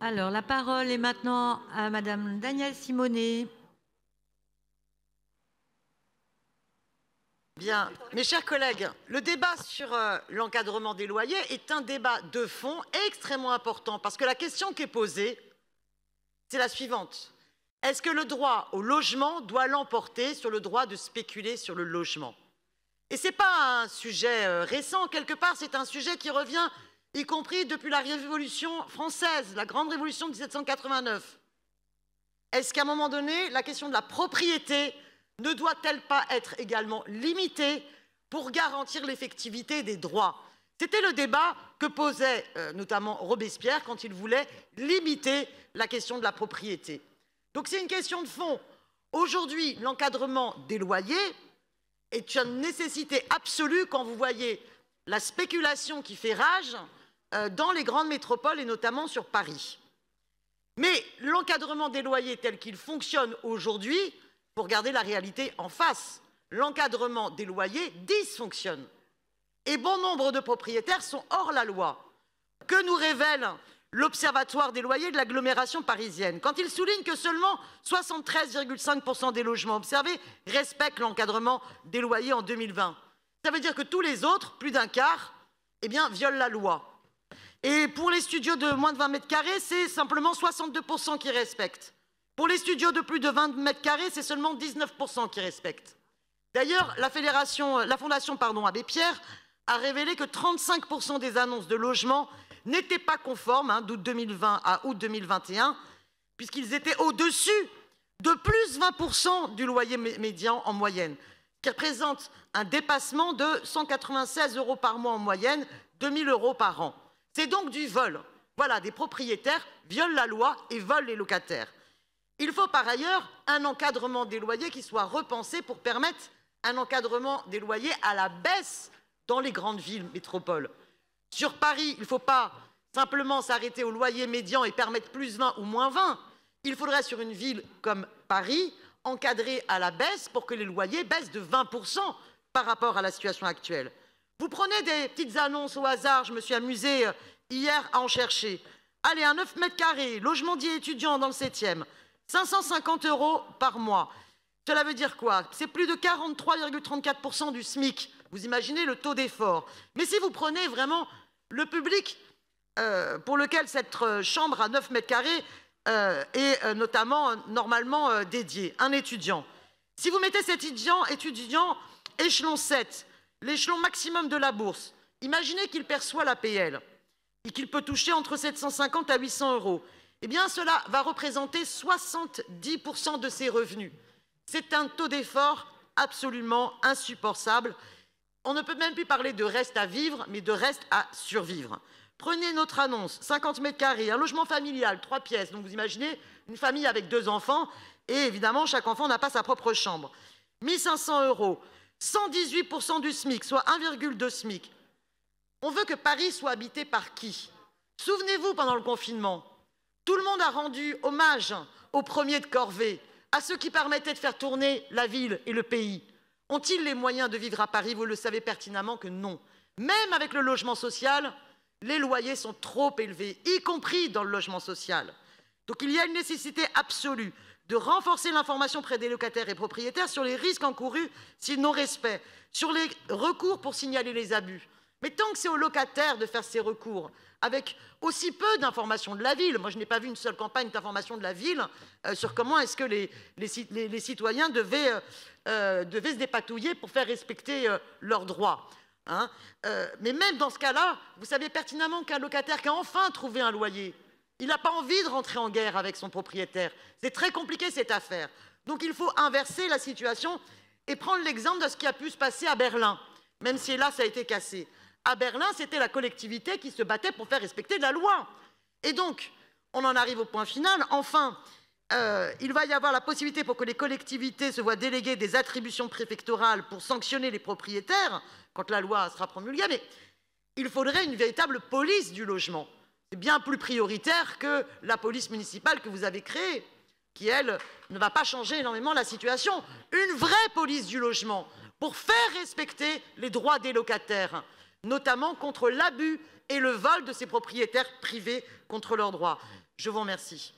Alors, la parole est maintenant à Madame Danielle Simonet. Bien, mes chers collègues, le débat sur l'encadrement des loyers est un débat de fond extrêmement important parce que la question qui est posée, c'est la suivante. Est-ce que le droit au logement doit l'emporter sur le droit de spéculer sur le logement? Et ce n'est pas un sujet récent, quelque part, c'est un sujet qui revient, y compris depuis la Révolution française, la grande révolution de 1789. Est-ce qu'à un moment donné, la question de la propriété ne doit-elle pas être également limitée pour garantir l'effectivité des droits? C'était le débat que posait notamment Robespierre quand il voulait limiter la question de la propriété. Donc c'est une question de fond. Aujourd'hui, l'encadrement des loyers est une nécessité absolue quand vous voyez la spéculation qui fait rage dans les grandes métropoles et notamment sur Paris. Mais l'encadrement des loyers tel qu'il fonctionne aujourd'hui, pour garder la réalité en face, l'encadrement des loyers dysfonctionne. Et bon nombre de propriétaires sont hors la loi. Que nous révèle l'Observatoire des loyers de l'agglomération parisienne quand il souligne que seulement 73,5% des logements observés respectent l'encadrement des loyers en 2020. Ça veut dire que tous les autres, plus d'un quart, violent la loi. Et pour les studios de moins de 20 mètres carrés, c'est simplement 62% qui respectent. Pour les studios de plus de 20 mètres carrés, c'est seulement 19% qui respectent. D'ailleurs, la Fondation Abbé Pierre a révélé que 35% des annonces de logement n'étaient pas conformes d'août 2020 à août 2021, puisqu'ils étaient au-dessus de plus 20% du loyer médian en moyenne, ce qui représente un dépassement de 196 € par mois en moyenne, 2 000 € par an. C'est donc du vol. Voilà, des propriétaires violent la loi et volent les locataires. Il faut par ailleurs un encadrement des loyers qui soit repensé pour permettre un encadrement des loyers à la baisse dans les grandes villes métropoles. Sur Paris, il ne faut pas simplement s'arrêter au loyer médian et permettre plus 20 ou moins 20. Il faudrait sur une ville comme Paris encadrer à la baisse pour que les loyers baissent de 20% par rapport à la situation actuelle. Vous prenez des petites annonces au hasard, je me suis amusée hier à en chercher. Allez, un 9 mètres carrés, logement dit étudiant dans le 7e, 550 € par mois. Cela veut dire quoi? C'est plus de 43,34% du SMIC. Vous imaginez le taux d'effort. Mais si vous prenez vraiment le public pour lequel cette chambre à 9 mètres carrés est notamment normalement dédiée, un étudiant. Si vous mettez cet étudiant échelon 7, l'échelon maximum de la bourse, imaginez qu'il perçoit l'APL et qu'il peut toucher entre 750 à 800 €. Eh bien, cela va représenter 70% de ses revenus. C'est un taux d'effort absolument insupportable. On ne peut même plus parler de reste à vivre, mais de reste à survivre. Prenez notre annonce, 50 mètres carrés, un logement familial, 3 pièces. Donc vous imaginez une famille avec 2 enfants, et évidemment, chaque enfant n'a pas sa propre chambre. 1 500 €, 118% du SMIC, soit 1,2 SMIC. On veut que Paris soit habité par qui? Souvenez-vous, pendant le confinement, tout le monde a rendu hommage aux premiers de corvée, à ceux qui permettaient de faire tourner la ville et le pays. Ont-ils les moyens de vivre à Paris? Vous le savez pertinemment que non. Même avec le logement social, les loyers sont trop élevés, y compris dans le logement social. Donc il y a une nécessité absolue de renforcer l'information près des locataires et propriétaires sur les risques encourus s'ils non-respect, sur les recours pour signaler les abus. Mais tant que c'est aux locataires de faire ces recours, avec aussi peu d'informations de la ville, moi je n'ai pas vu une seule campagne d'information de la ville sur comment est-ce que les citoyens devaient se dépatouiller pour faire respecter leurs droits. Mais même dans ce cas-là, vous savez pertinemment qu'un locataire qui a enfin trouvé un loyer, il n'a pas envie de rentrer en guerre avec son propriétaire. C'est très compliqué cette affaire. Donc il faut inverser la situation et prendre l'exemple de ce qui a pu se passer à Berlin, même si là ça a été cassé. À Berlin, c'était la collectivité qui se battait pour faire respecter la loi. Et donc, on en arrive au point final. Enfin, il va y avoir la possibilité pour que les collectivités se voient déléguer des attributions préfectorales pour sanctionner les propriétaires quand la loi sera promulguée. Mais il faudrait une véritable police du logement. C'est bien plus prioritaire que la police municipale que vous avez créée, qui, elle, ne va pas changer énormément la situation. Une vraie police du logement pour faire respecter les droits des locataires, notamment contre l'abus et le vol de ces propriétaires privés contre leurs droits. Je vous remercie.